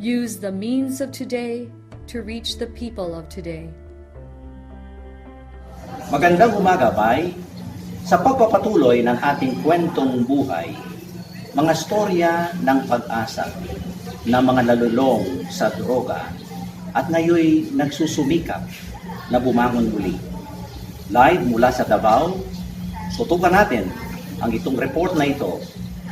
use the means of today to reach the people of today. Magandang umaga, Bay. Sa pagpapatuloy ng ating kwentong buhay, mga storya ng pag-asa na mga nalulong sa droga at ngayon nagsusumikap na bumangon muli. Live mula sa Davao, tutukan natin ang itong report na ito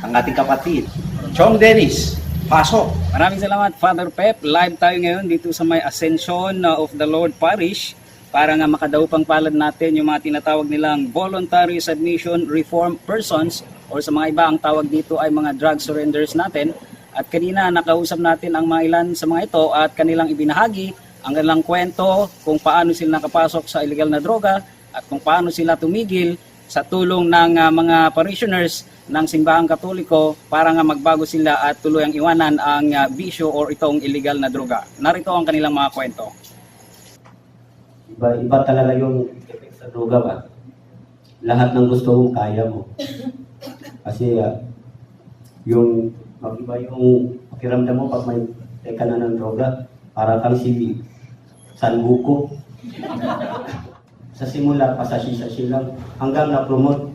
ang ating kapatid, Chong Dennis. Pasok! Maraming salamat, Father Pep. Live tayo ngayon dito sa may Ascension of the Lord Parish para nga makadaupang palad natin yung mga tinatawag nilang voluntary submission reform persons or sa mga iba ang tawag dito ay mga drug surrenders natin. At kanina nakausap natin ang mga ilan sa mga ito at kanilang ibinahagi ang kanilang kwento kung paano sila nakapasok sa illegal na droga at kung paano sila tumigil sa tulong ng mga parishioners ng simbahang Katoliko para nga magbago sila at tuluyang iwanan ang bisyo or itong illegal na droga. Narito ang kanilang mga kwento. Iba talaga yung effect sa droga ba? Lahat ng gusto mong kaya mo. Kasi yung mag-iba yung pakiramdam mo pag may teka na ng droga, para kang si Sanbuko. Sa simula, pasasi-sasi lang, hanggang na-promote.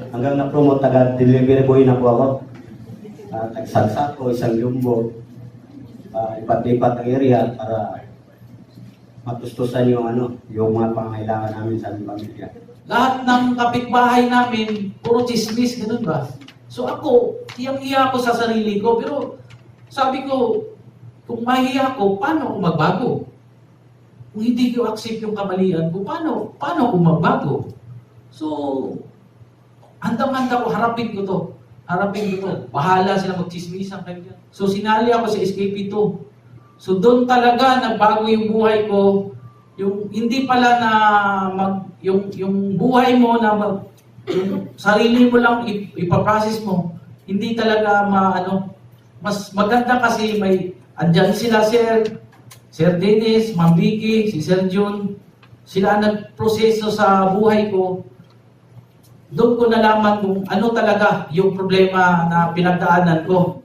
Hanggang na-promote, taga-delivery boy na po ako. Nagsalsa ko, isang yumbo. Ipat-ipat ang area para matustusan yung mga pangailangan namin sa aming pamilya. Lahat ng kapitbahay namin, puro chismis, ganun ba? So ako, iyang-iya ako sa sarili ko, pero sabi ko, kung mahiya ako, paano ako magbago? Kung hindi ko accept yung kamalian ko, paano ako magbago? So, handang-handa ko, harapin ko to. Bahala sila magchismisan kayo. So, sinali ako sa SKP 2. So, doon talaga nagbago yung buhay ko. Yung hindi pala na yung buhay mo na yung sarili mo lang ipaprocess mo. Hindi talaga mas maganda kasi may andyan sila Sir Dennis, Ma'am Vicky, si Sir Jun, sila nagproseso sa buhay ko. Doon ko nalaman kung ano talaga yung problema na pinagdaanan ko.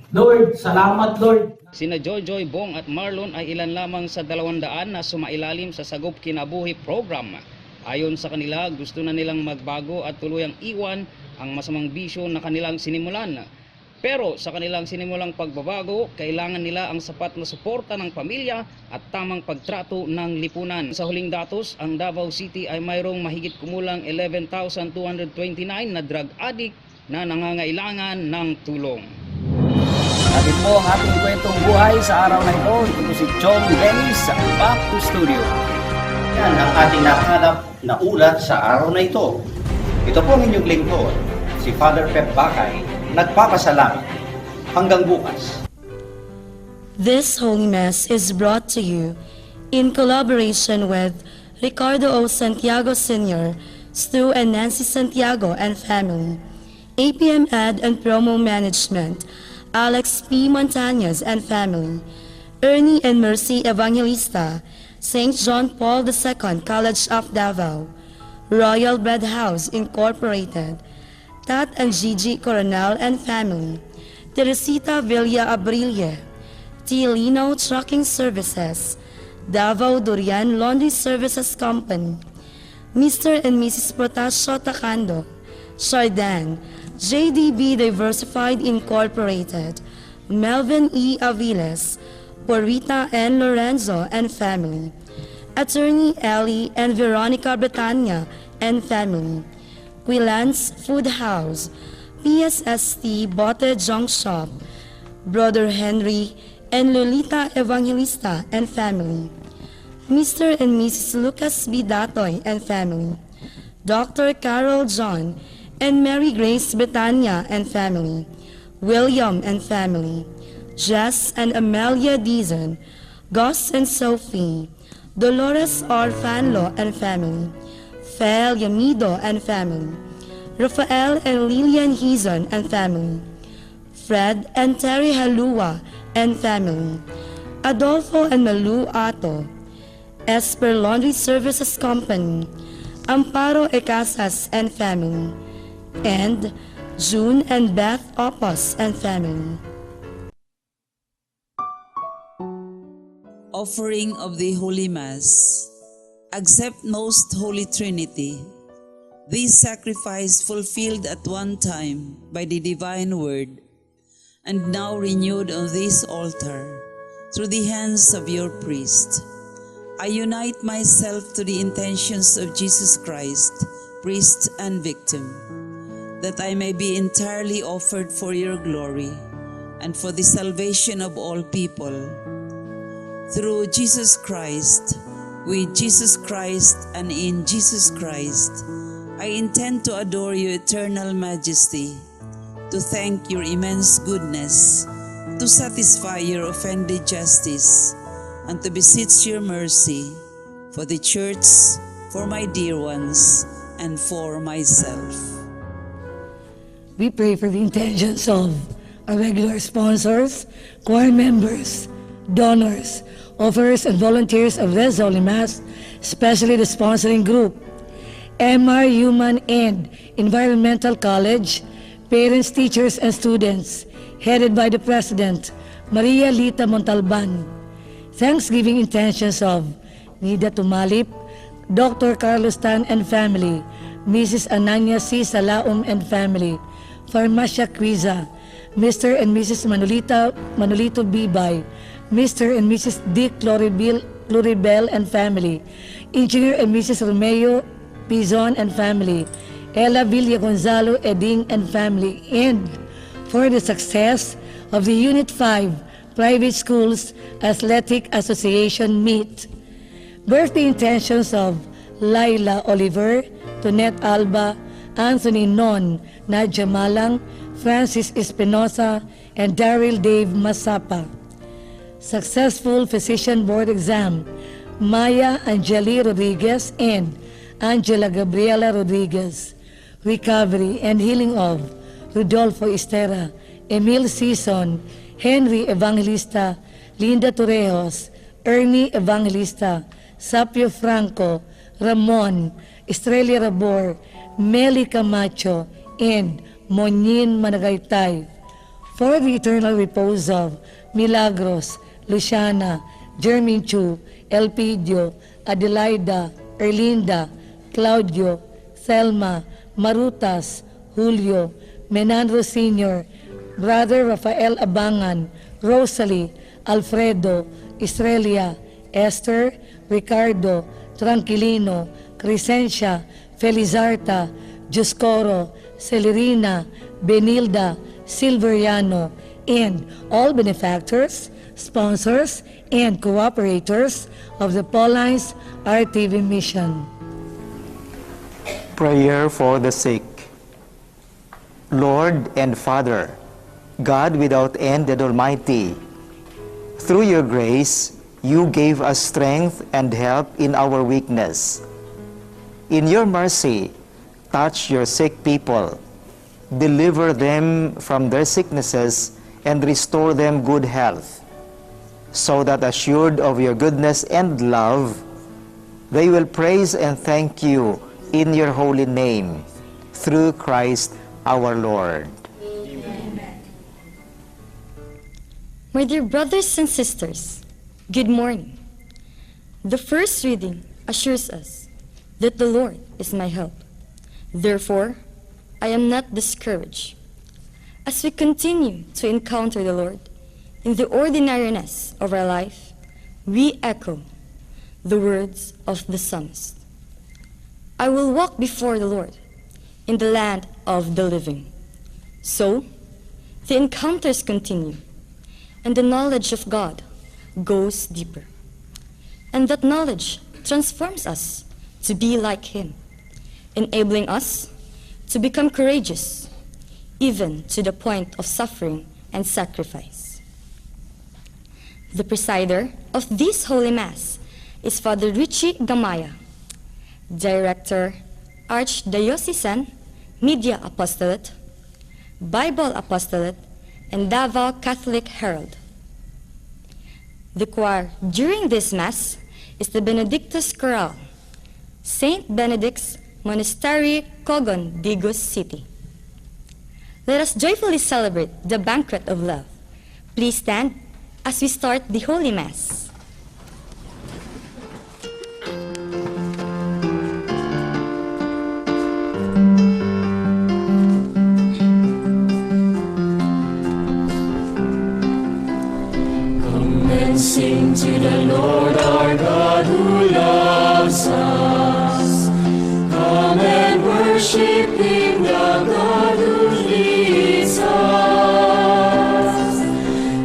Lord, salamat Lord. Sina Jojoy, Bong at Marlon ay ilan lamang sa 200 na sumailalim sa Sagop Kinabuhi program. Ayon sa kanila, gusto na nilang magbago at tuluyang iwan ang masamang bisyo na kanilang sinimulan. Pero sa kanilang sinimulang pagbabago, kailangan nila ang sapat na suporta ng pamilya at tamang pagtrato ng lipunan. Sa huling datos, ang Davao City ay mayroong mahigit kumulang 11,229 na drug addict na nangangailangan ng tulong. Natin po ang ating kwentong buhay sa araw na ito. Ito po si Chong Dennis sa Pagto Studio. Yan ang ating nahanap na ulat sa araw na ito. Ito po ang inyong lingkod, si Father Pep Bakay, nagpapasalamat. Hanggang bukas. This Holy Mass is brought to you in collaboration with Ricardo O. Santiago Sr., Stu and Nancy Santiago and family, APM Ad and Promo Management, Alex P. Montañez and family, Ernie and Mercy Evangelista, St. John Paul II College of Davao, Royal Bread House Incorporated, Tat and Gigi Coronel and family, Teresita Villa Abrille, T. Lino Trucking Services, Davao Durian Laundry Services Company, Mr. and Mrs. Protasio Takando, Chardan, JDB Diversified Incorporated, Melvin E. Aviles, Porita and Lorenzo and family, Attorney Ellie and Veronica Bretania and family, Quilans Food House, PSST Bote Junk Shop, Brother Henry and Lolita Evangelista and family, Mr. and Mrs. Lucas B. Datoy and family, Dr. Carol John and Mary Grace Betania and family, William and family, Jess and Amelia Dizon, Gus and Sophie, Dolores R. Fanlo and family, Fel Yamido and family, Rafael and Lilian Hizon and family, Fred and Terry Halua and family, Adolfo and Malu Ato, Esper Laundry Services Company, Amparo Ecasas and family, and June and Beth Opos and family. offering of the Holy Mass, accept Most Holy Trinity, this sacrifice fulfilled at one time by the divine word, and now renewed on this altar through the hands of your priest. I unite myself to the intentions of Jesus Christ, priest and victim, that I may be entirely offered for your glory and for the salvation of all people. Through Jesus Christ, with Jesus Christ, and in Jesus Christ, I intend to adore your eternal majesty, to thank your immense goodness, to satisfy your offended justice, and to beseech your mercy for the Church, for my dear ones, and for myself. We pray for the intentions of our regular sponsors, choir members, donors, offerers, and volunteers of this Holy Mass, especially the sponsoring group, MR Human and Environmental College, parents, teachers, and students, headed by the President, Maria Lita Montalban. Thanksgiving intentions of Nida Tumalip, Dr. Carlos Tan and family, Mrs. Ananya C. Salaum and family, Farmacia Quiza, Mr. and Mrs. Manolito Bibay, Mr. and Mrs. Dick Loribel and family, Engineer and Mrs. Romeo Pizon and family, Ella Villa Gonzalo Eding and family, and for the success of the Unit 5 Private Schools Athletic Association meet. Birthday intentions of Laila Oliver, Tonette Alba, Anthony Non, Nadia Malang, Francis Espinosa, and Daryl Dave Masapa. Successful Physician Board Exam, Maya Angeli Rodriguez and Angela Gabriela Rodriguez. Recovery and healing of Rodolfo Estera, Emil Sison, Henry Evangelista, Linda Torrejos, Ernie Evangelista, Sapio Franco, Ramon, Estrella Rabor, Meli Camacho, and Monyin Managaytay. For the eternal repose of Milagros, Luciana, Jermin Chu, Elpidio, Adelaida, Erlinda, Claudio, Thelma, Marutas, Julio, Menandro Sr., Brother Rafael Abangan, Rosalie, Alfredo, Estrella, Esther, Ricardo, Tranquilino, Crescencia, Felizarta, Giuscoro, Celerina, Benilda, Silveriano, and all benefactors, sponsors, and cooperators of the Paulines RTV mission. Prayer for the sick. Lord and Father, God without end and Almighty, through your grace, you gave us strength and help in our weakness. In your mercy, touch your sick people, deliver them from their sicknesses, and restore them good health, so that assured of your goodness and love, they will praise and thank you in your holy name, through Christ our Lord. Amen. My dear brothers and sisters, good morning. The first reading assures us that the Lord is my help. Therefore, I am not discouraged. As we continue to encounter the Lord in the ordinariness of our life, we echo the words of the psalmist. I will walk before the Lord in the land of the living. So, the encounters continue, and the knowledge of God goes deeper. And that knowledge transforms us to be like Him, enabling us to become courageous, even to the point of suffering and sacrifice. The presider of this Holy Mass is Father Richie Gamaya, Director, Archdiocesan Media Apostolate, Bible Apostolate, and Davao Catholic Herald. The choir during this Mass is the Benedictus Chorale, St. Benedict's Monastery, Cogon, Digos City. Let us joyfully celebrate the banquet of love. Please stand as we start the Holy Mass. worshiping the God who leads us.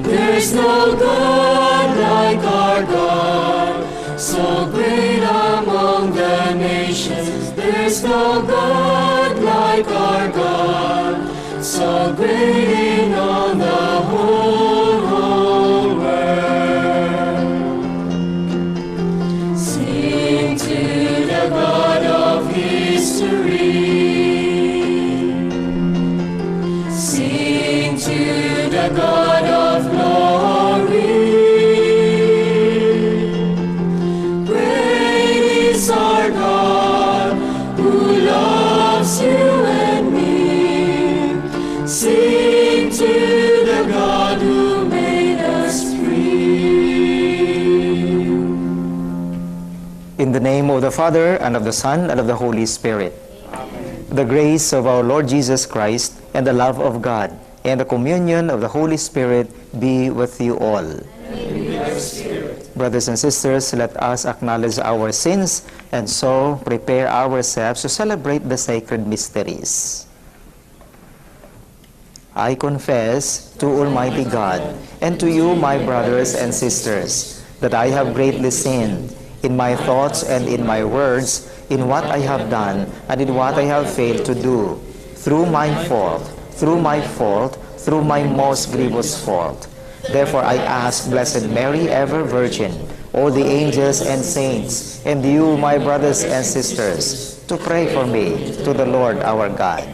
There's no God like our God, so great among the nations. There's no God like our God, so great in all the whole world. Sing to the God of history. Sing to the God of glory. Great is our God who loves you and me. Sing to the God who made us free. In the name of the Father, and of the Son, and of the Holy Spirit. The grace of our Lord Jesus Christ, and the love of God, and the communion of the Holy Spirit be with you all. Brothers and sisters, let us acknowledge our sins, and so prepare ourselves to celebrate the sacred mysteries. I confess to Almighty God, and to you, my brothers and sisters, that I have greatly sinned in my thoughts and in my words, in what I have done and in what I have failed to do, through my fault, through my most grievous fault. Therefore I ask Blessed Mary, ever Virgin, all the angels and saints, and you, my brothers and sisters, to pray for me to the Lord our God.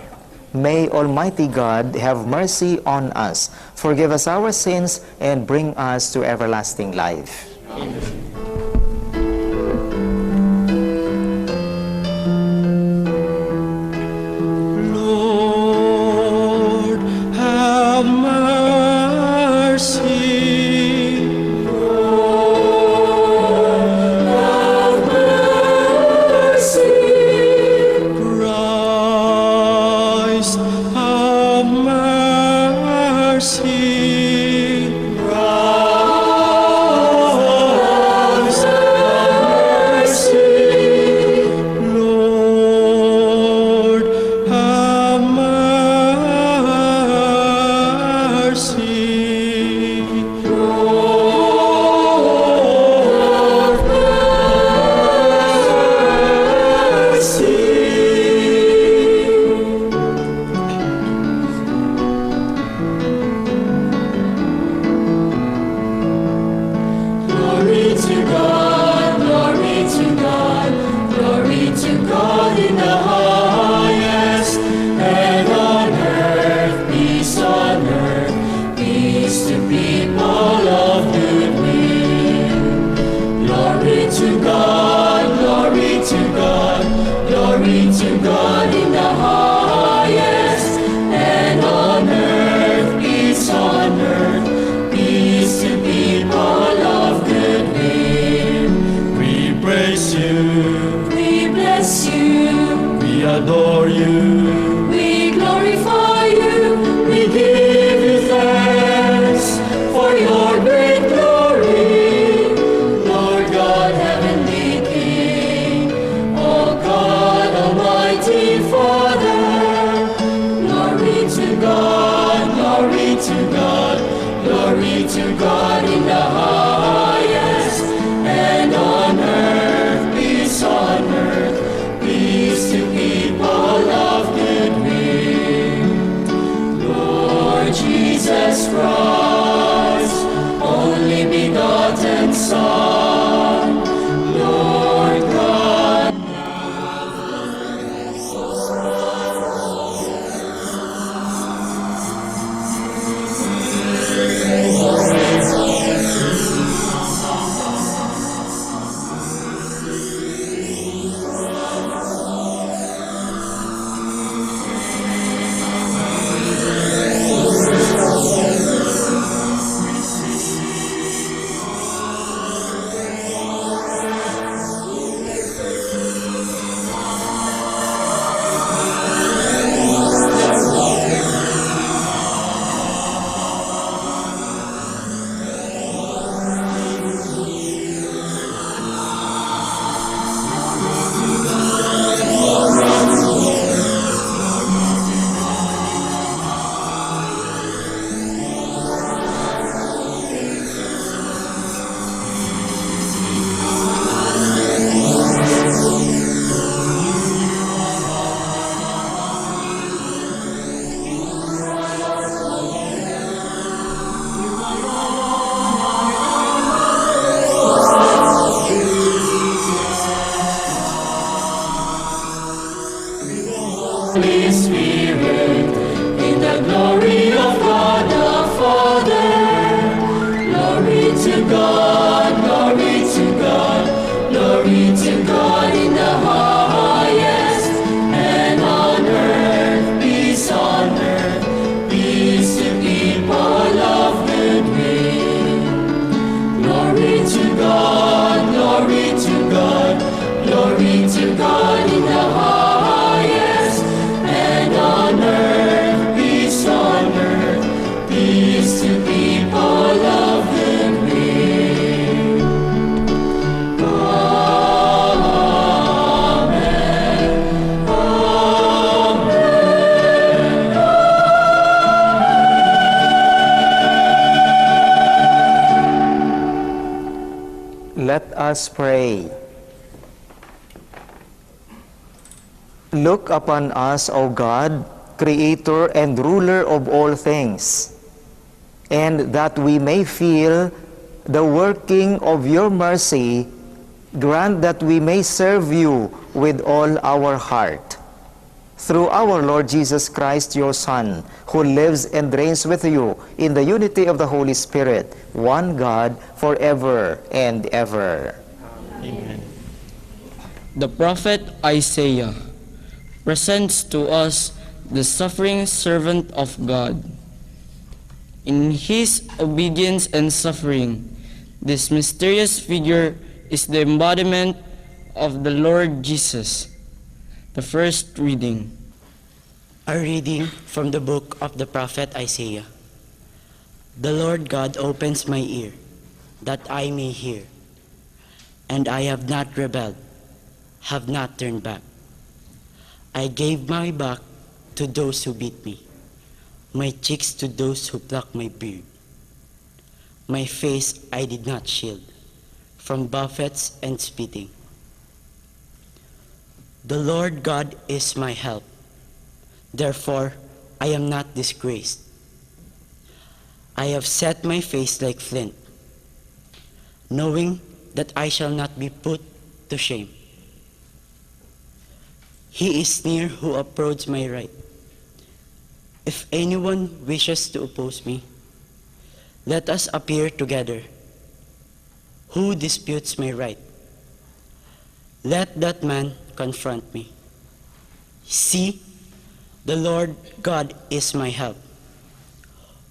May Almighty God have mercy on us, forgive us our sins, and bring us to everlasting life. Amen. Adore you, we glorify you, we give you thanks for your great glory, Lord God, heavenly King, O God, Almighty Father. Glory to God, glory to God, glory to God in the highest, and on earth, peace on earth, peace to people of good Holy Spirit, in the glory of God the Father. Glory to God, glory to God, glory to God in the highest, and on earth, peace to people of good will. Glory to God, glory to God, glory to God in the highest, and on earth, peace to people of good will. Amen. Amen. Let us pray. Look upon us, O God, Creator and Ruler of all things, and that we may feel the working of your mercy, grant that we may serve you with all our heart. Through our Lord Jesus Christ, your Son, who lives and reigns with you in the unity of the Holy Spirit, one God, forever and ever. The prophet Isaiah presents to us the suffering servant of God. In his obedience and suffering, this mysterious figure is the embodiment of the Lord Jesus. The first reading. A reading from the book of the prophet Isaiah. The Lord God opens my ear, that I may hear. And I have not rebelled, have not turned back. I gave my back to those who beat me, my cheeks to those who pluck my beard. My face I did not shield from buffets and spitting. The Lord God is my help. Therefore, I am not disgraced. I have set my face like flint, knowing that I shall not be put to shame. He is near who upholds my right. If anyone wishes to oppose me, let us appear together. Who disputes my right? Let that man confront me. See, the Lord God is my help.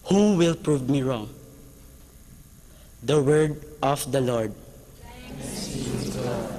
Who will prove me wrong? The word of the Lord. Thanks be to God.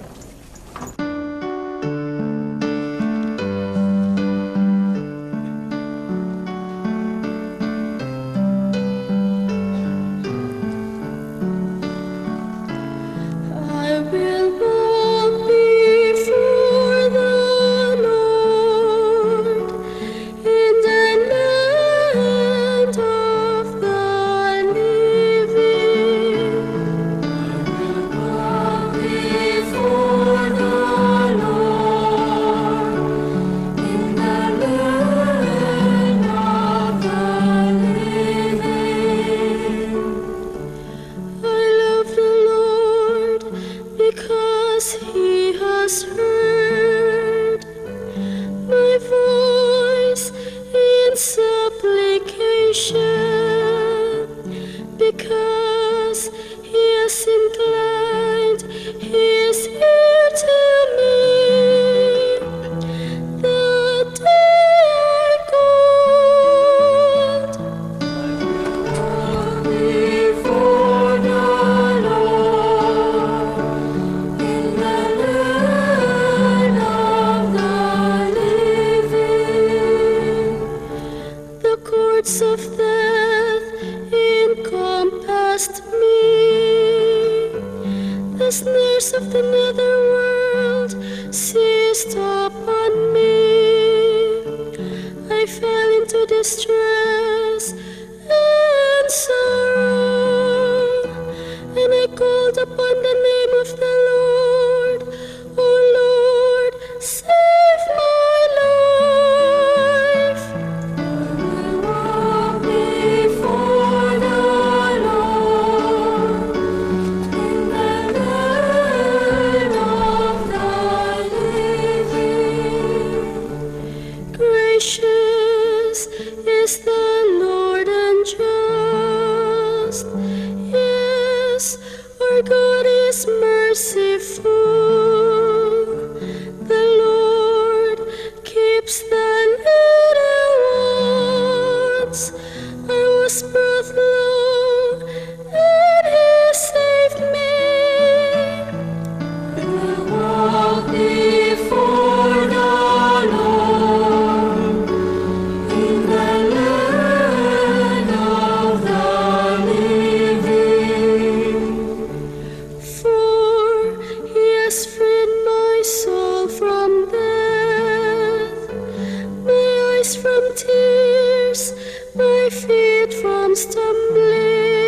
tears my feet from stumbling.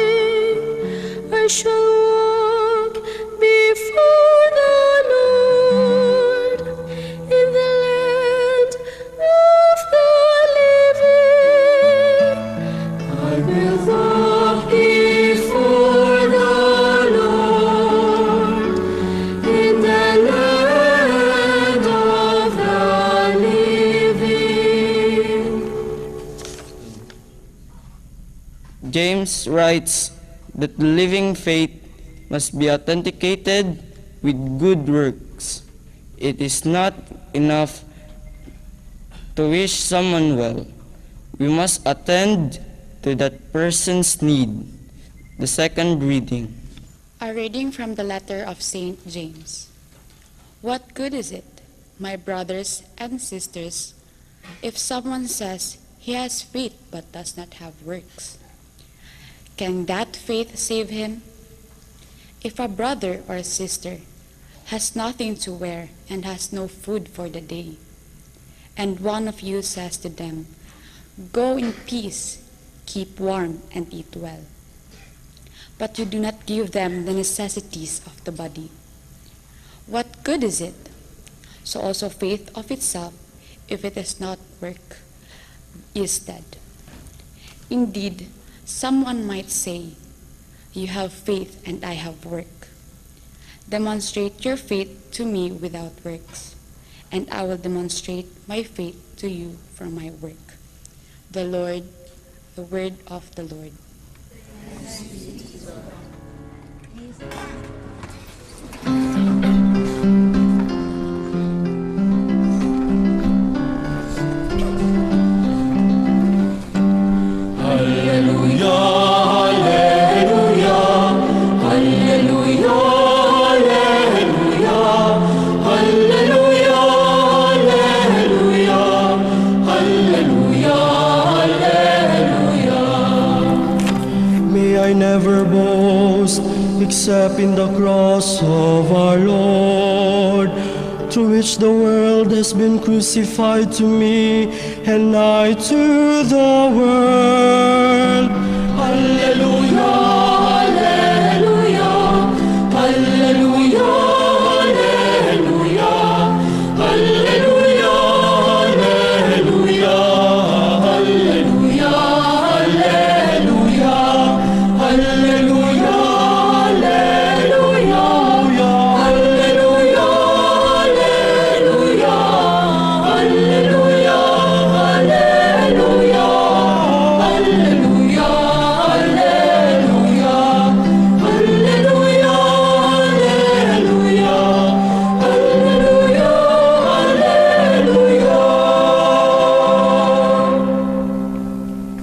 I shall walk before the Lord in the land of the living. I will walk before the Lord in the land of the living. James writes that the living faith must be authenticated with good works. It is not enough to wish someone well. We must attend to that person's need. The second reading. A reading from the letter of St. James. What good is it, my brothers and sisters, if someone says he has faith but does not have works? Can that faith save him? If a brother or sister has nothing to wear and has no food for the day, and one of you says to them, "Go in peace, keep warm and eat well," but you do not give them the necessities of the body, what good is it? So also faith of itself, if it is not work, is dead. Indeed, someone might say, "You have faith and I have work." Demonstrate your faith to me without works, and I will demonstrate my faith to you from my work. The word of the Lord. Except in the cross of our Lord, through which the world has been crucified to me, and I to the world. Hallelujah, hallelujah, hallelujah, hallelujah, hallelujah, hallelujah, hallelujah, hallelujah.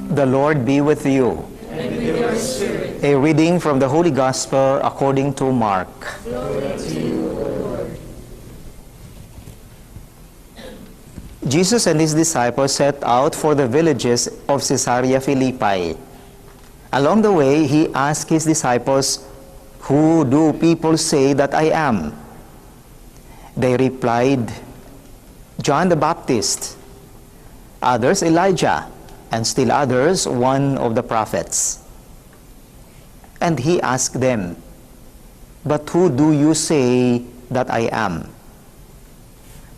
The Lord be with you. And with your spirit. A reading from the Holy Gospel according to Mark. Glory to you, O Lord. Jesus and his disciples set out for the villages of Caesarea Philippi. Along the way, he asked his disciples, "Who do people say that I am?" They replied, "John the Baptist, others Elijah, and still others one of the prophets." And he asked them, "But who do you say that I am?"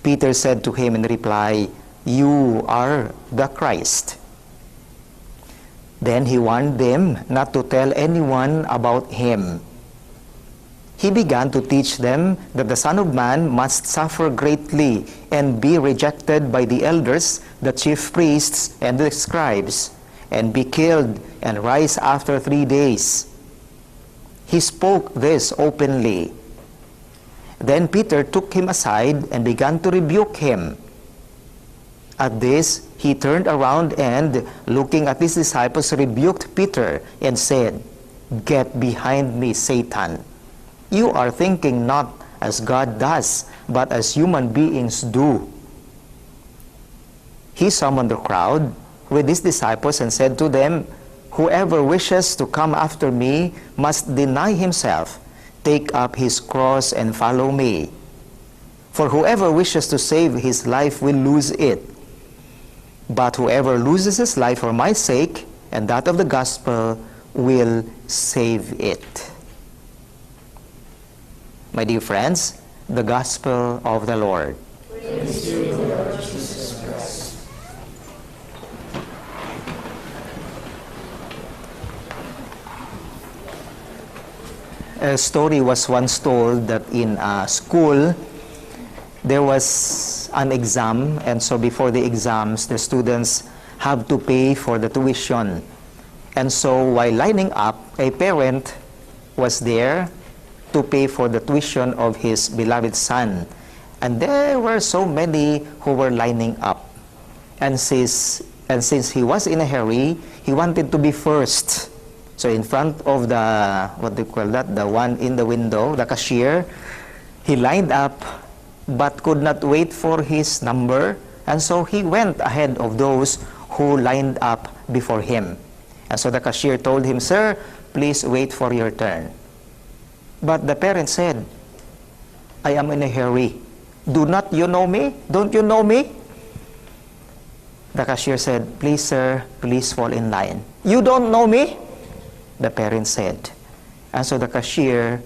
Peter said to him in reply, "You are the Christ." Then he warned them not to tell anyone about him. He began to teach them that the Son of Man must suffer greatly and be rejected by the elders, the chief priests, and the scribes, and be killed and rise after 3 days. He spoke this openly. Then Peter took him aside and began to rebuke him. At this, he turned around and, looking at his disciples, rebuked Peter and said, "Get behind me, Satan. You are thinking not as God does, but as human beings do." He summoned the crowd with his disciples and said to them, "Whoever wishes to come after me must deny himself, take up his cross and follow me. For whoever wishes to save his life will lose it. But whoever loses his life for my sake and that of the gospel will save it. My dear friends, the gospel of the Lord. Praise to you, Lord Jesus Christ. A story was once told that in a school there was an exam, and so before the exams the students have to pay for the tuition. And so while lining up, a parent was there to pay for the tuition of his beloved son. And there were so many who were lining up. And since he was in a hurry, he wanted to be first. So in front of the, what do you call that, the one in the window, the cashier, he lined up but could not wait for his number. And so he went ahead of those who lined up before him. And so the cashier told him, "Sir, please wait for your turn." But the parent said, "I am in a hurry. Do not you know me? Don't you know me?" The cashier said, "Please, sir, please fall in line." "You don't know me?" the parent said. And so the cashier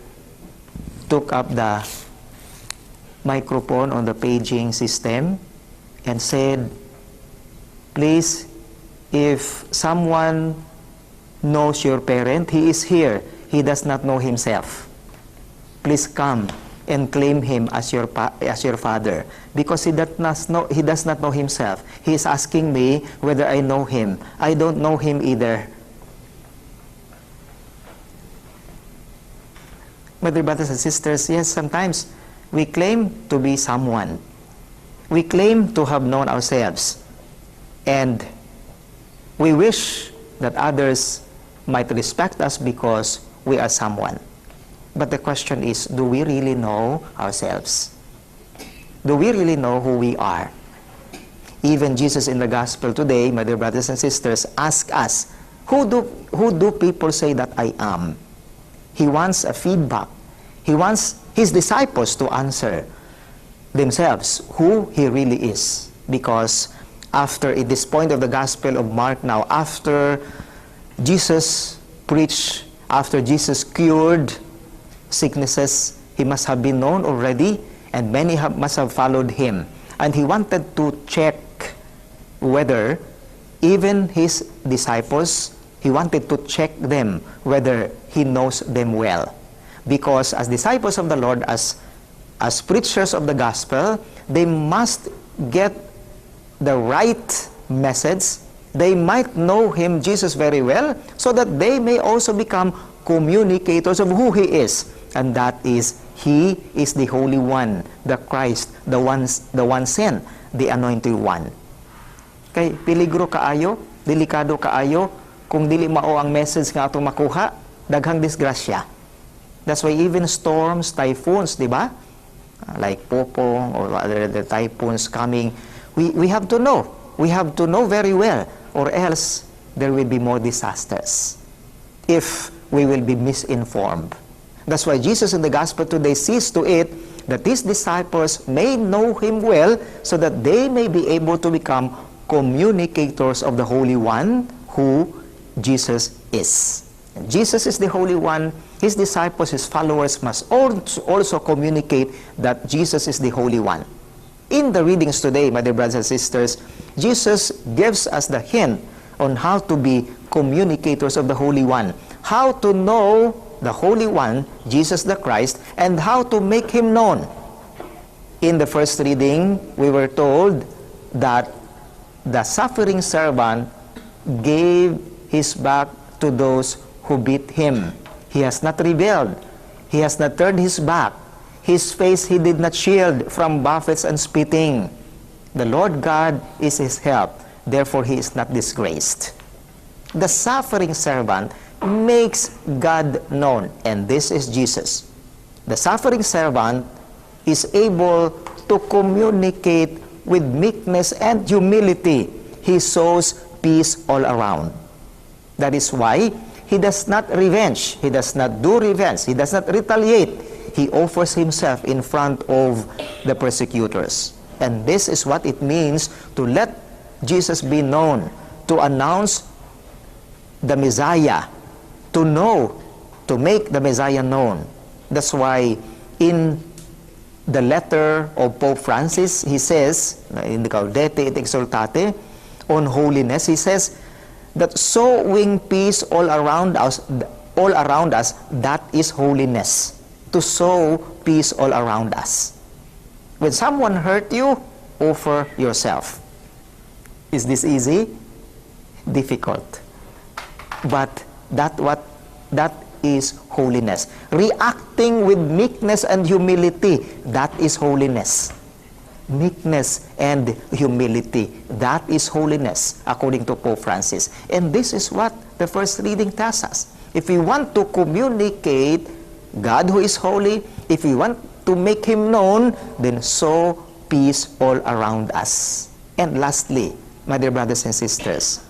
took up the microphone on the paging system and said, "Please, if someone knows your parent, he is here. He does not know himself. Please come and claim him as your father, because he does not know himself. He is asking me whether I know him. I don't know him either." My dear brothers and sisters, yes, sometimes we claim to be someone. We claim to have known ourselves. And we wish that others might respect us because we are someone. But the question is, do we really know ourselves? Do we really know who we are? Even Jesus in the gospel today, my dear brothers and sisters, ask us, who do people say that I am? He wants a feedback. He wants his disciples to answer themselves who he really is. Because after at this point of the Gospel of Mark now, after Jesus preached, after Jesus cured sicknesses, he must have been known already, and many must have followed him. And he wanted to check whether even his disciples, he wanted to check them whether he knows them well. Because as disciples of the Lord, as preachers of the gospel, they must get the right message. They might know him, Jesus, very well, so that they may also become communicators of who he is. And that is, he is the Holy One, the Christ, the one sent, the Anointed One. Kay peligro kaayo, delikado kaayo, kung dili mao ang message nga atong makuha, daghang disgrasya. That's why even storms, typhoons, di ba? Like Popong or other the typhoons coming, we have to know. We have to know very well, or else there will be more disasters if we will be misinformed. That's why Jesus in the gospel today sees to it that his disciples may know him well, so that they may be able to become communicators of the Holy One, who Jesus is. And Jesus is the Holy One. His disciples, his followers must also communicate that Jesus is the Holy One. In the readings today, my dear brothers and sisters, Jesus gives us the hint on how to be communicators of the Holy One, how to know the Holy One, Jesus the Christ, and how to make him known. In the first reading, we were told that the suffering servant gave his back to those who beat him. He has not rebelled. He has not turned his back. His face he did not shield from buffets and spitting. The Lord God is his help. Therefore, he is not disgraced. The suffering servant makes God known, and this is Jesus. The suffering servant is able to communicate with meekness and humility. He sows peace all around. That is why he does not revenge. He does not do revenge. He does not retaliate. He offers himself in front of the persecutors. And this is what it means to let Jesus be known, to announce the Messiah, to know, to make the Messiah known. That's why in the letter of Pope Francis, he says, in the Gaudete et Exsultate, on holiness, he says that sowing peace all around us, that is holiness. To sow peace all around us. When someone hurt you, offer yourself. Is this easy? Difficult. But that is holiness. Reacting with meekness and humility, that is holiness. Meekness and humility, that is holiness, according to Pope Francis. And this is what the first reading tells us. If we want to communicate God who is holy, if we want to make Him known, then sow peace all around us. And lastly, my dear brothers and sisters,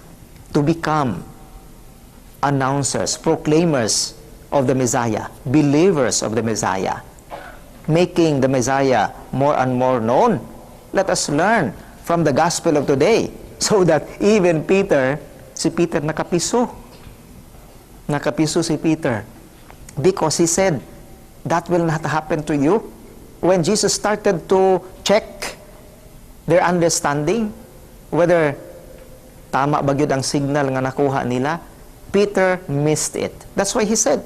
to become announcers, proclaimers of the Messiah, believers of the Messiah, making the Messiah more and more known. Let us learn from the gospel of today, so that even Peter, si Peter nakapiso. Nakapiso si Peter. Because he said, that will not happen to you. When Jesus started to check their understanding, whether tama ba gyud ang signal nga nakuha nila, Peter missed it. That's why he said,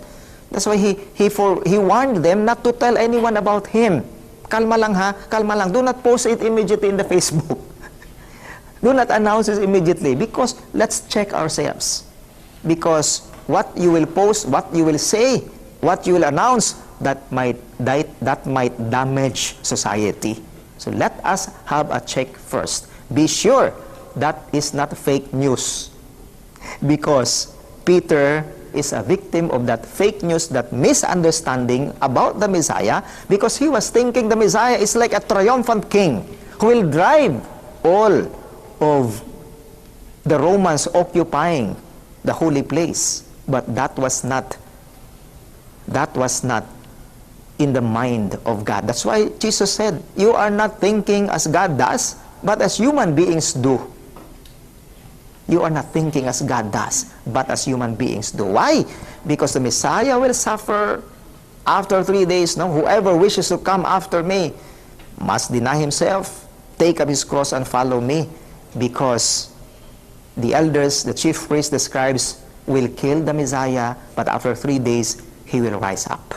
that's why he warned them not to tell anyone about him. Kalma lang ha, kalma lang. Do not post it immediately in the Facebook. Do not announce it immediately, because let's check ourselves. Because what you will post, what you will say, what you will announce, that might damage society. So let us have a check first. Be sure that is not fake news. Because Peter is a victim of that fake news, that misunderstanding about the Messiah, because he was thinking the Messiah is like a triumphant king who will drive all of the Romans occupying the holy place. But that was not in the mind of God. That's why Jesus said, you are not thinking as God does, but as human beings do. You are not thinking as God does, but as human beings do. Why? Because the Messiah will suffer after 3 days. No? Whoever wishes to come after me must deny himself, take up his cross and follow me. Because the elders, the chief priests, the scribes will kill the Messiah, but after 3 days, he will rise up.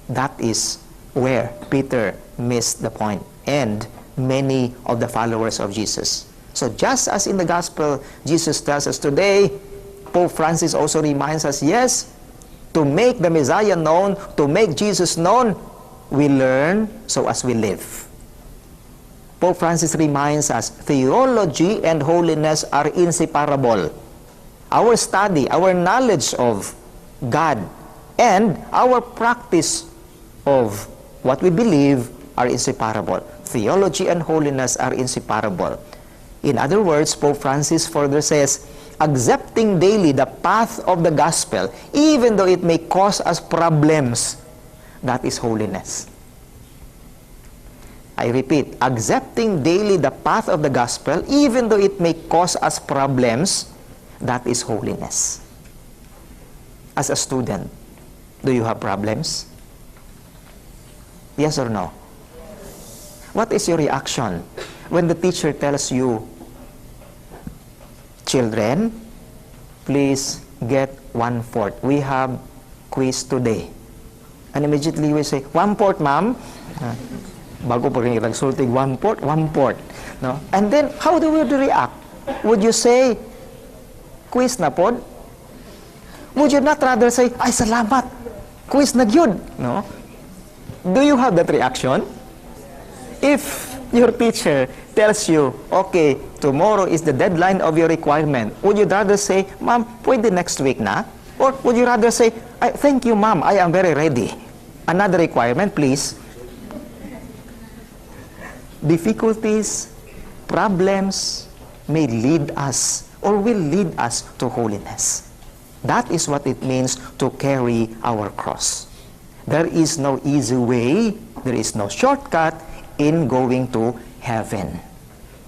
That is where Peter missed the point, and many of the followers of Jesus. So just as in the gospel, Jesus tells us today, Pope Francis also reminds us, yes, to make the Messiah known, to make Jesus known, we learn so as we live. Pope Francis reminds us, theology and holiness are inseparable. Our study, our knowledge of God, and our practice of what we believe are inseparable. Theology and holiness are inseparable. In other words, Pope Francis further says, accepting daily the path of the gospel, even though it may cause us problems, that is holiness. I repeat, accepting daily the path of the gospel, even though it may cause us problems, that is holiness. As a student, do you have problems? Yes or no? What is your reaction when the teacher tells you, children, please get 1/4. We have quiz today. And immediately we say, 1/4, ma'am. Bago pa rin nagsultig, 1/4, 1/4. No? And then, how do you react? Would you say, quiz na pod? Would you not rather say, ay salamat, quiz na gyud? No? Do you have that reaction? If your teacher tells you, okay, tomorrow is the deadline of your requirement, would you rather say, ma'am, pwede next week na? Or would you rather say, thank you, ma'am, I am very ready. Another requirement, please. Difficulties, problems may lead us or will lead us to holiness. That is what it means to carry our cross. There is no easy way, there is no shortcut in going to heaven.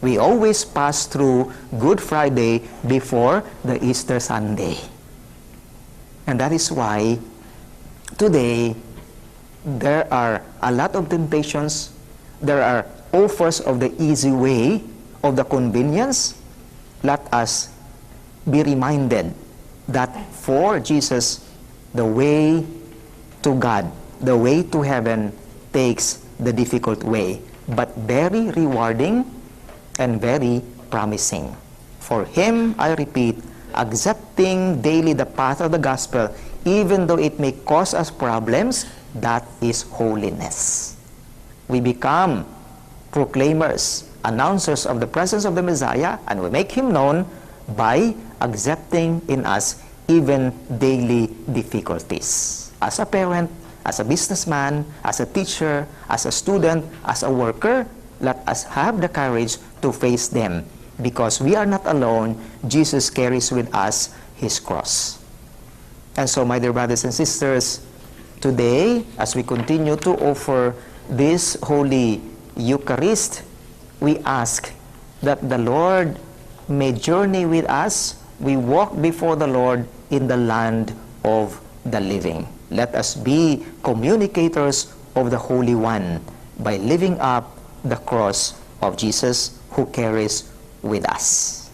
We always pass through Good Friday before the Easter Sunday. And that is why today there are a lot of temptations. There are offers of the easy way, of the convenience. Let us be reminded that for Jesus, the way to God, the way to heaven takes the difficult way, but very rewarding and very promising. For him, I repeat, accepting daily the path of the gospel, even though it may cause us problems, that is holiness. We become proclaimers, announcers of the presence of the Messiah, and we make him known by accepting in us even daily difficulties. As a parent, as a businessman, as a teacher, as a student, as a worker, let us have the courage to face them, because we are not alone. Jesus carries with us his cross. And so, my dear brothers and sisters, today, as we continue to offer this Holy Eucharist, we ask that the Lord may journey with us. We walk before the Lord in the land of the living. Let us be communicators of the Holy One by living up the cross of Jesus, who carries with us.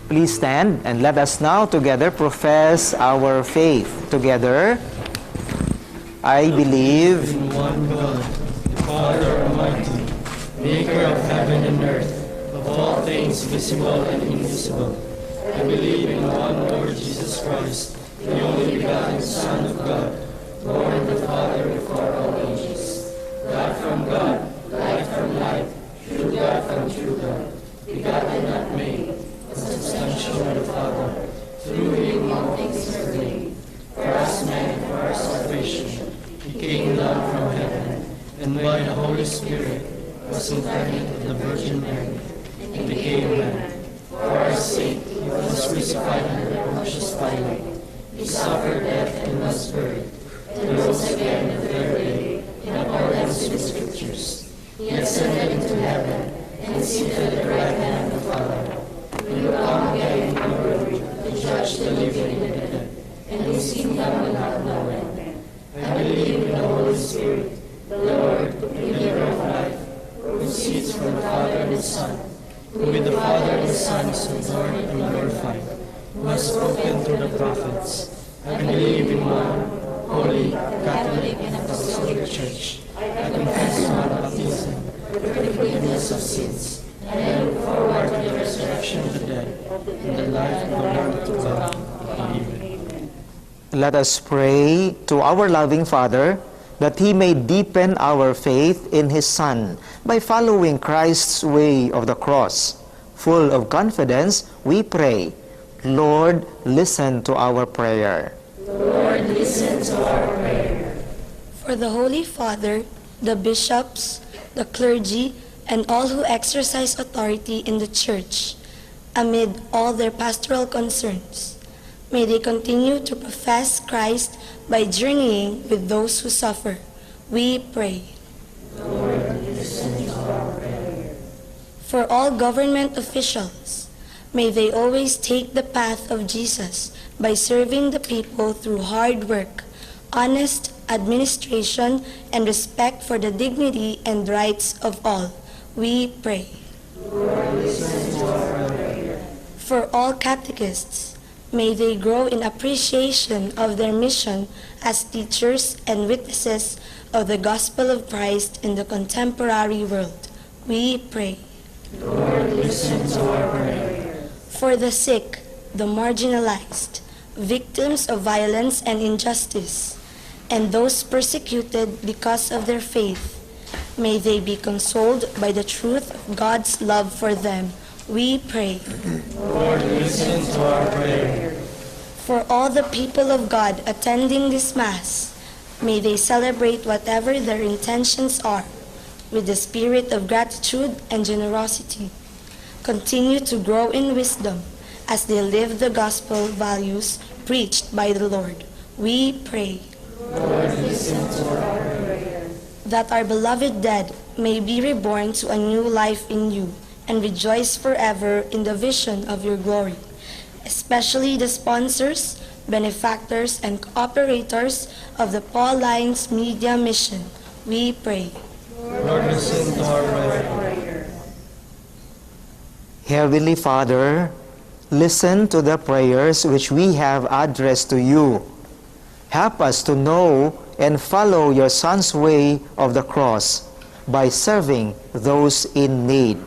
Please stand and let us now together profess our faith. Together, I believe In one God, the Father Almighty, maker of heaven and earth, of all things visible and invisible. I believe in one Lord Jesus Christ, the only begotten Son of God, born of the Father before all ages, God from God, light from light, true God from true God, begotten not made, substantial of the Father, through him all things were made. For us men, for our salvation, he came down from heaven, and by the Holy Spirit was incarnate of the Virgin Mary, and became man. For our sake he was crucified under Pontius Pilate. He suffered death and was buried, and rose again the third day, in accordance with the Scriptures. He ascended into heaven, and is seated at the right hand of the Father. He will come again in glory to judge the living and the dead, and his kingdom will have no end. I believe in the Holy Spirit, the Lord, the giver of life, who proceeds from the Father and the Son, who with the Father and the Son is adored and glorified, who has spoken through the prophets. I believe in one holy, Catholic, and Apostolic Church. I confess one baptism for the forgiveness of sins, and I look forward to the resurrection of the dead and the life of the Lord to come. Amen. Let us pray to our loving Father that he may deepen our faith in his Son by following Christ's way of the cross. Full of confidence, we pray, Lord, listen to our prayer. Lord, listen to our prayer. For the Holy Father, the bishops, the clergy, and all who exercise authority in the Church, amid all their pastoral concerns, may they continue to profess Christ by journeying with those who suffer. We pray. Lord, listen to our prayer. For all government officials, may they always take the path of Jesus by serving the people through hard work, honest administration, and respect for the dignity and rights of all. We pray. Lord, listen to our prayer. For all catechists, may they grow in appreciation of their mission as teachers and witnesses of the gospel of Christ in the contemporary world. We pray. Lord, listen to our prayer. For the sick, the marginalized, victims of violence and injustice, and those persecuted because of their faith, may they be consoled by the truth of God's love for them. We pray. Lord, listen to our prayer. For all the people of God attending this Mass, may they celebrate whatever their intentions are with the spirit of gratitude and generosity. Continue to grow in wisdom as they live the gospel values preached by the Lord. We pray. Lord, listen to our prayer. that our beloved dead may be reborn to a new life in you and rejoice forever in the vision of your glory, especially the sponsors, benefactors, and operators of the Paulines Media Mission. We pray. Lord, listen to our prayer. Heavenly Father, listen to the prayers which we have addressed to you. Help us to know and follow your Son's way of the cross by serving those in need.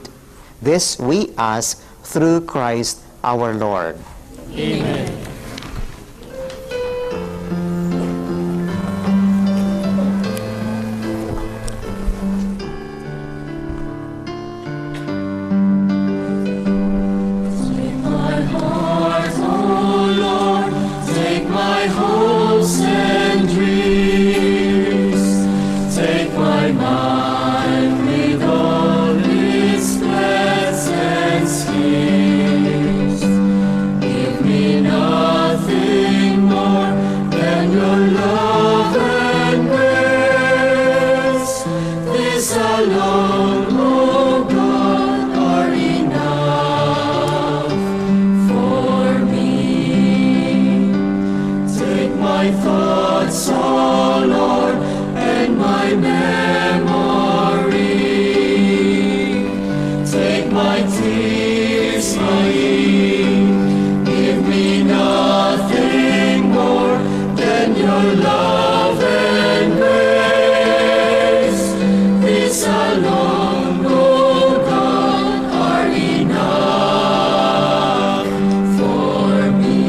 This we ask through Christ our Lord. Amen. Take my heart, O Lord, take my hopes and dreams. Take my mind with all its plans and schemes. Give me nothing more than your love and grace. This alone, O God, are enough for me. Take my thoughts, O Lord, and my memory. Take my tears, my ink. Give me nothing more than your love and grace. This alone, O God, are enough for me.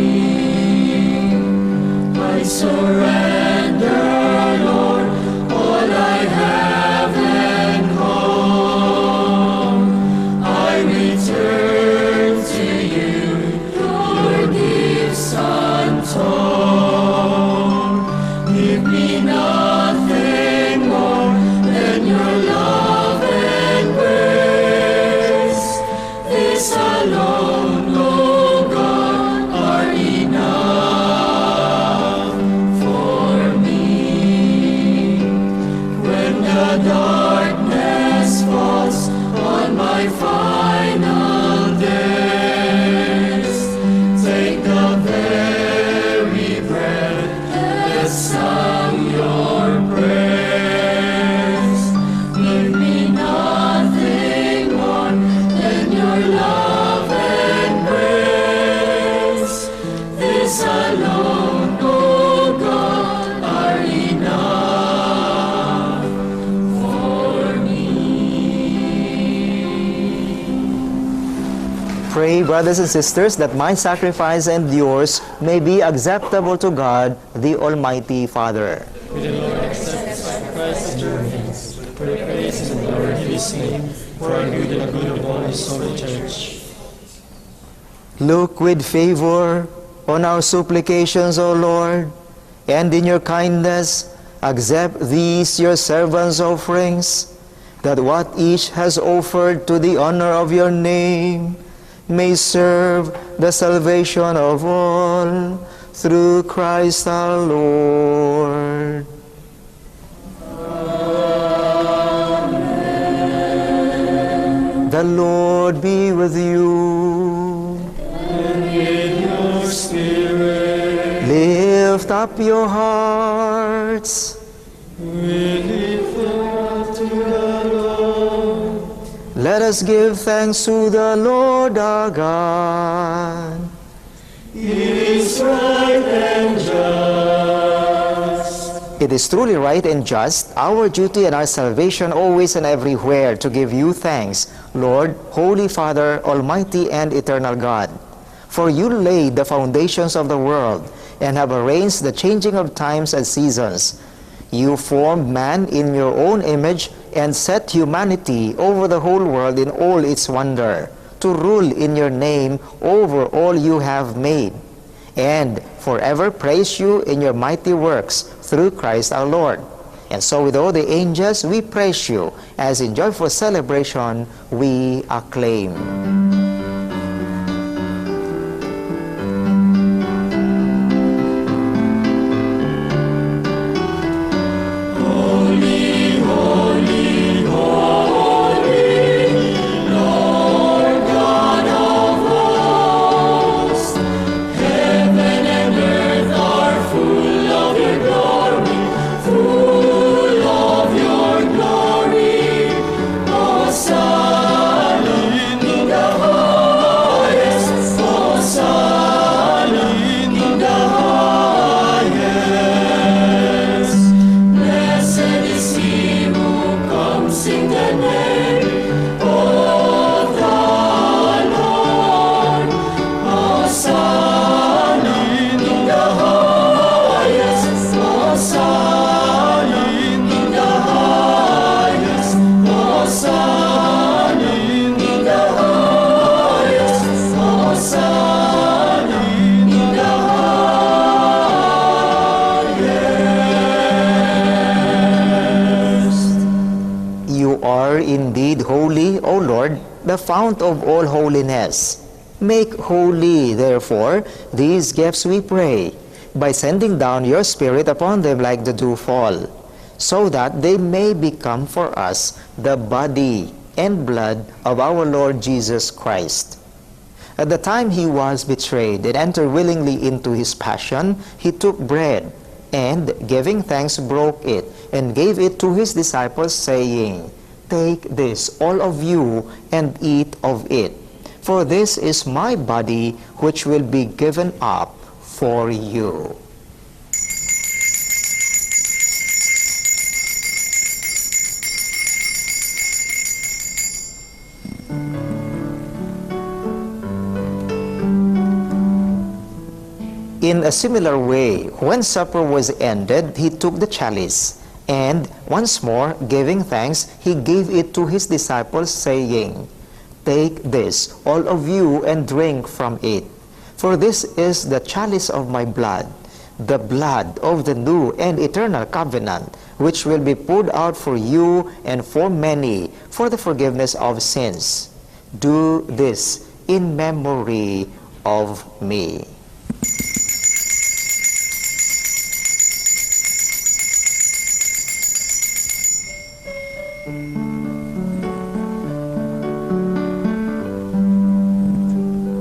I surrender, Lord, all I have and home. I return to you your gifts untold. Give me nothing more than your love and grace. This alone, O God, are enough for me. When the darkness falls on my final days, take the very breath that sung your praise. Give me nothing more than your love and grace. This alone, O God, are enough for me. Pray, brothers and sisters, that my sacrifice and yours may be acceptable to God, the Almighty Father. May the Lord accept the sacrifice at your hands, for the praise and glory of his name, for our good and the good of all his holy church. Look with favor on our supplications, O Lord, and in your kindness accept these your servants' offerings, that what each has offered to the honor of your name may serve the salvation of all, through Christ our Lord. The Lord be with you. And with your spirit, Lift up your hearts. we lift up to the Lord. Let us give thanks to the Lord our God. It is right and just. It is truly right and just, our duty and our salvation always and everywhere, to give you thanks, Lord, Holy Father, Almighty and Eternal God. For you laid the foundations of the world and have arranged the changing of times and seasons. You formed man in your own image and set humanity over the whole world in all its wonder, to rule in your name over all you have made, and forever praise you in your mighty works through Christ our Lord. And so with all the angels we praise you, as in joyful celebration we acclaim. Holy, holy. sing the name of the Lord. Hosanna in the highest. Hosanna in the highest. Hosanna in the highest. Hosanna in the highest. You are indeed holy, O Lord, the fount of all holiness. Make holy, therefore, these gifts, we pray, by sending down your Spirit upon them like the dewfall, so that they may become for us the body and blood of our Lord Jesus Christ. At the time he was betrayed and entered willingly into his passion, he took bread, and giving thanks broke it, and gave it to his disciples, saying, Take this, all of you, and eat of it. For this is my body, which will be given up for you. In a similar way, when supper was ended, he took the chalice, and once more, giving thanks, he gave it to his disciples, saying, Take this, all of you, and drink from it. For this is the chalice of my blood, the blood of the new and eternal covenant, which will be poured out for you and for many for the forgiveness of sins. Do this in memory of me.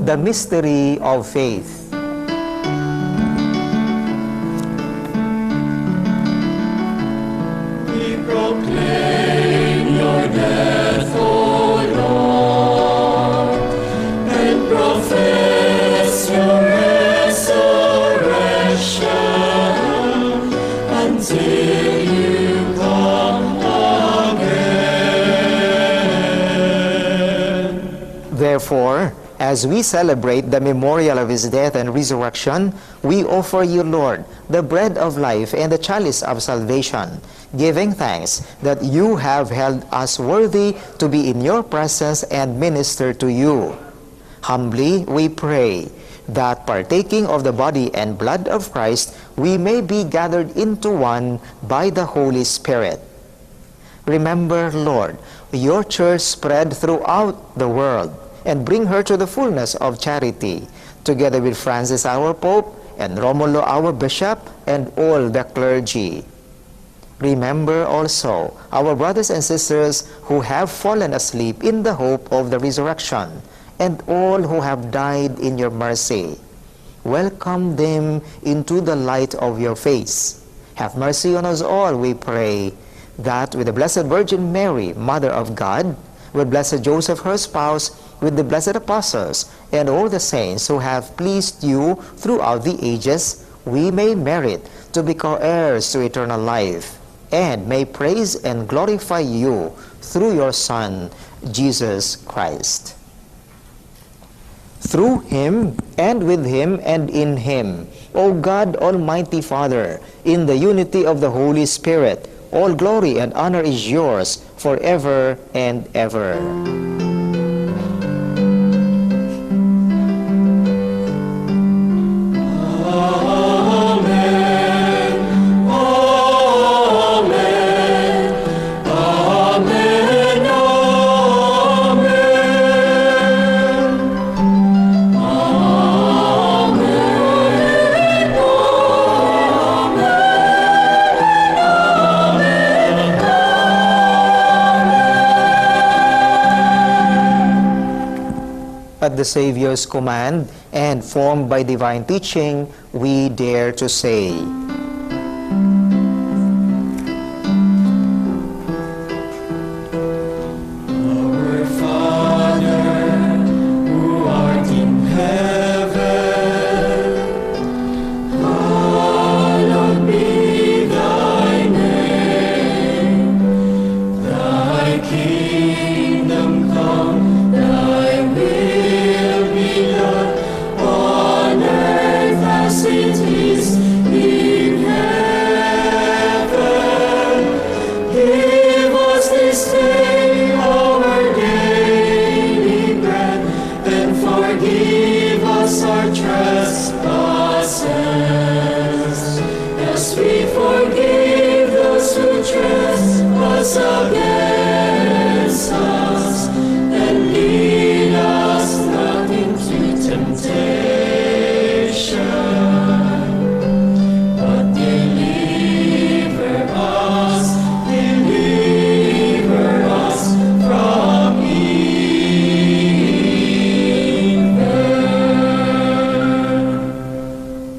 The mystery of faith. We proclaim your death, O Lord, and profess your resurrection until you come again. Therefore, as we celebrate the memorial of his death and resurrection, we offer you, Lord, the bread of life and the chalice of salvation, giving thanks that you have held us worthy to be in your presence and minister to you. Humbly we pray that, partaking of the body and blood of Christ, we may be gathered into one by the Holy Spirit. Remember, Lord, your church spread throughout the world, and bring her to the fullness of charity, together with Francis our Pope, and Romulo our Bishop, and all the clergy. Remember also our brothers and sisters who have fallen asleep in the hope of the resurrection, and all who have died in your mercy. Welcome them into the light of your face. Have mercy on us all, we pray, that with the Blessed Virgin Mary, Mother of God, with Blessed Joseph, her spouse, with the blessed apostles, and all the saints who have pleased you throughout the ages, we may merit to be co-heirs to eternal life, and may praise and glorify you through your Son, Jesus Christ. Through him, and with him, and in him, O God, Almighty Father, in the unity of the Holy Spirit, all glory and honor is yours forever and ever. At the Savior's command and formed by divine teaching, we dare to say, Our Father, who art in heaven, hallowed be thy name. Thy rise against us, then lead us not into temptation, but deliver us from evil.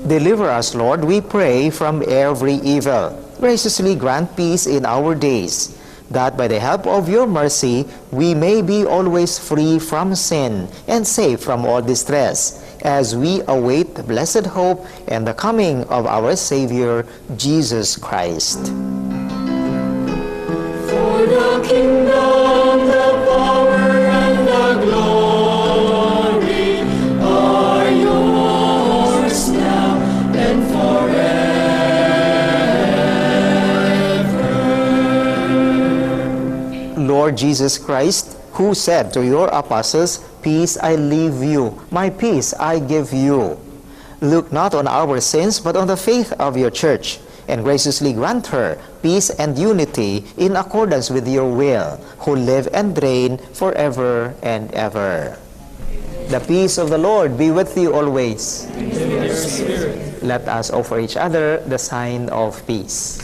Deliver us, Lord, we pray, from every evil. Graciously grant peace in our days, that by the help of your mercy we may be always free from sin and safe from all distress, as we await the blessed hope and the coming of our Savior, Jesus Christ. For the kingdom, the power, and the glory are yours now and forever. Lord Jesus Christ, who said to your apostles, "Peace I leave you, my peace I give you," look not on our sins, but on the faith of your church, and graciously grant her peace and unity in accordance with your will, who live and reign forever and ever. The peace of the Lord be with you always. And with your spirit. Let us offer each other the sign of peace.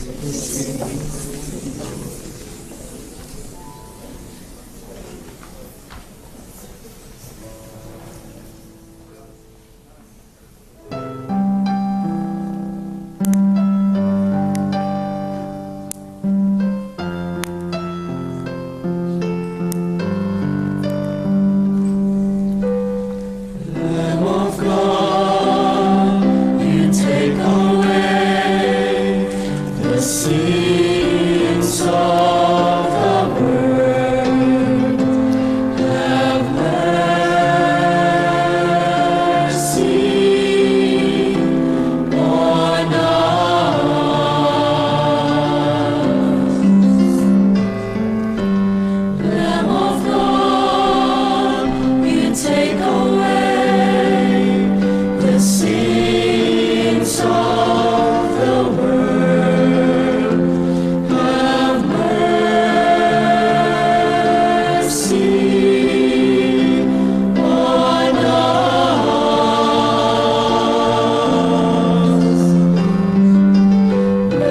Lamb of God, you take away the sins of the world. Have mercy on us. Lamb of God, you take away the sins of the world. Have mercy on us. Lamb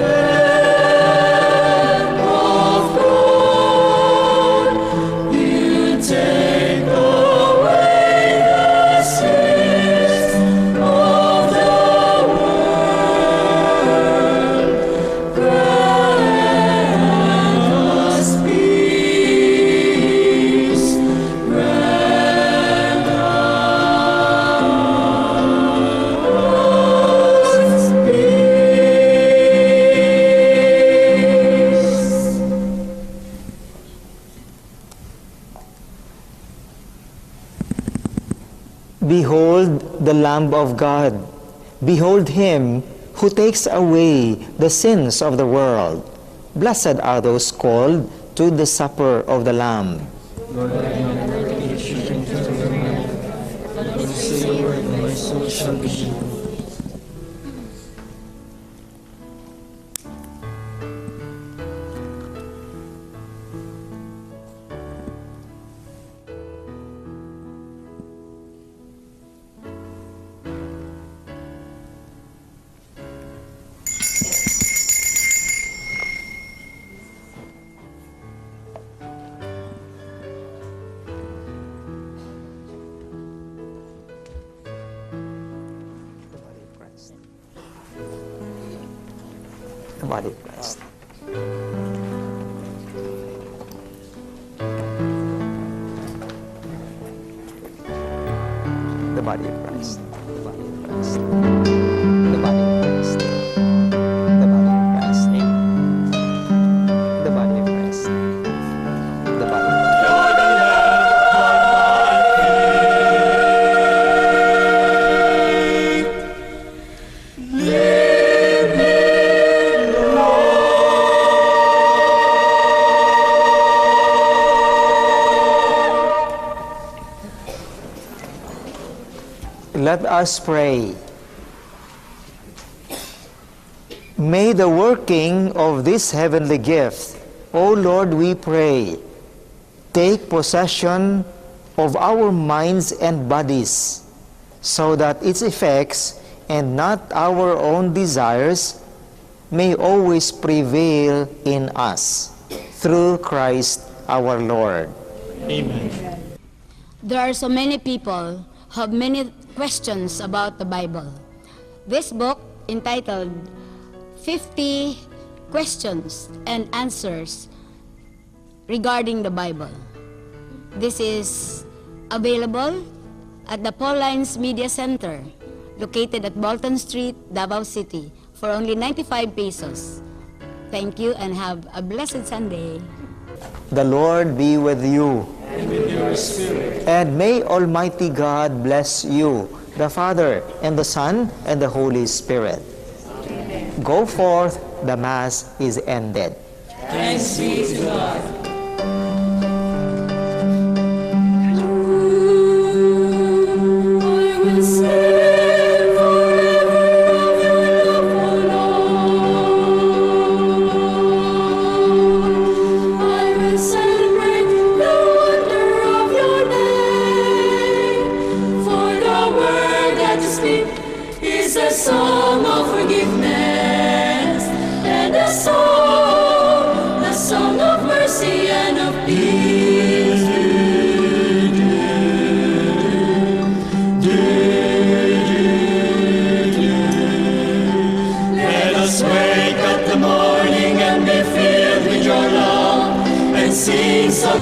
of God, you take away the sins of the world. Grant us peace. Grant us peace. Behold the Lamb of God. Behold him who takes away the sins of the world. Blessed are those called to the supper of the Lamb. Lord, I am not worthy to enter your mouth, but say a word, and my soul shall be healed. The body of Christ. The body of Christ. The body of Christ. The body of Christ. The body of Christ. The body of Christ. The body of Christ. Let us pray. May the working of this heavenly gift O Lord, we pray, take possession of our minds and bodies, so that its effects and not our own desires may always prevail in us. Through Christ our Lord. Amen. There are so many people who have many questions about the Bible. This book, entitled 50 Questions and Answers Regarding the Bible. This is available at the Paulines Media Center, located at Bolton Street, Davao City, for only 95 pesos. Thank you and have a blessed Sunday. The Lord be with you. And with your spirit. And may Almighty God bless you, the Father, and the Son, and the Holy Spirit. Amen. Go forth, the Mass is ended. Thanks be to God. I will sing forever of your love, O Lord. I will celebrate the wonder of your name, for the word that you speak is a song of forgiveness and a song of mercy and of peace. Let us wake up the morning and be filled with your love and sing some.